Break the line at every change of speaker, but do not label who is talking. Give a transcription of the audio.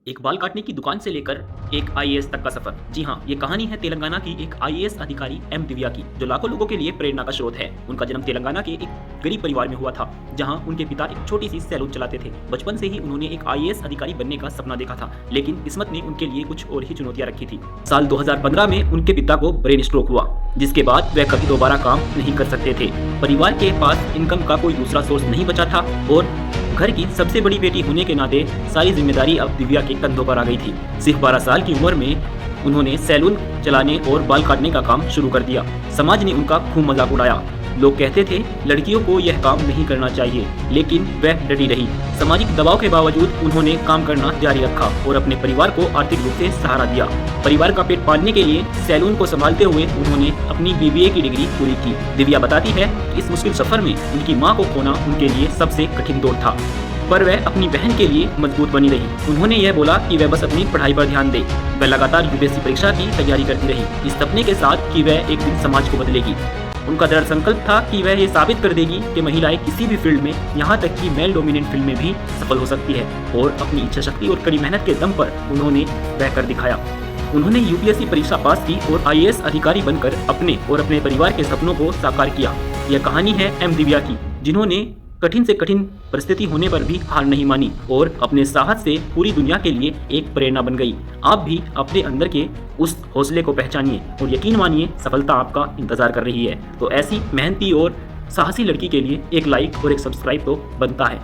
एक बाल काटने की दुकान से लेकर एक आईएएस तक का सफर। जी हाँ, ये कहानी है तेलंगाना की एक आईएएस अधिकारी एम दिव्या की, जो लाखों लोगों के लिए प्रेरणा का स्रोत है। उनका जन्म तेलंगाना के एक गरीब परिवार में हुआ था, जहां उनके पिता एक छोटी सी सैलून चलाते थे। बचपन से ही उन्होंने एक आईएएस अधिकारी बनने का सपना देखा था, लेकिन किस्मत ने उनके लिए कुछ और ही चुनौतियां रखी थी। साल 2015 में उनके पिता को ब्रेन स्ट्रोक हुआ, जिसके बाद वह कभी दोबारा काम नहीं कर सकते थे। परिवार के पास इनकम का कोई दूसरा सोर्स नहीं बचा था और घर की सबसे बड़ी बेटी होने के नाते सारी जिम्मेदारी अब दिव्या के कंधों पर आ गई थी। सिर्फ 12 साल की उम्र में उन्होंने सैलून चलाने और बाल काटने का काम शुरू कर दिया। समाज ने उनका खूब मजाक उड़ाया। लोग कहते थे लड़कियों को यह काम नहीं करना चाहिए, लेकिन वह डटी रही। सामाजिक दबाव के बावजूद उन्होंने काम करना जारी रखा और अपने परिवार को आर्थिक रूप से सहारा दिया। परिवार का पेट पालने के लिए सैलून को संभालते हुए उन्होंने अपनी बीबीए की डिग्री पूरी की। दिव्या बताती है कि इस मुश्किल सफर में उनकी मां को खोना उनके लिए सबसे कठिन दौर था, पर वह अपनी बहन के लिए मजबूत बनी रही। उन्होंने यह बोला कि वह बस अपनी पढ़ाई पर ध्यान दे। वह लगातार यूपीएससी परीक्षा की तैयारी करती रही, इस सपने के साथ कि वह एक दिन समाज को बदलेगी। उनका दृढ़ संकल्प था कि वह ये साबित कर देगी कि महिलाएं किसी भी फील्ड में, यहाँ तक कि मेल डोमिनेंट फील्ड में भी सफल हो सकती है। और अपनी इच्छा शक्ति और कड़ी मेहनत के दम पर उन्होंने वह कर दिखाया। उन्होंने यूपीएससी परीक्षा पास की और आईएएस अधिकारी बनकर अपने और अपने परिवार के सपनों को साकार किया। यह कहानी है एम दिव्या की, जिन्होंने कठिन से कठिन परिस्थिति होने पर भी हार नहीं मानी और अपने साहस से पूरी दुनिया के लिए एक प्रेरणा बन गई। आप भी अपने अंदर के उस हौसले को पहचानिए और यकीन मानिए, सफलता आपका इंतजार कर रही है। तो ऐसी मेहनती और साहसी लड़की के लिए एक लाइक और एक सब्सक्राइब तो बनता है।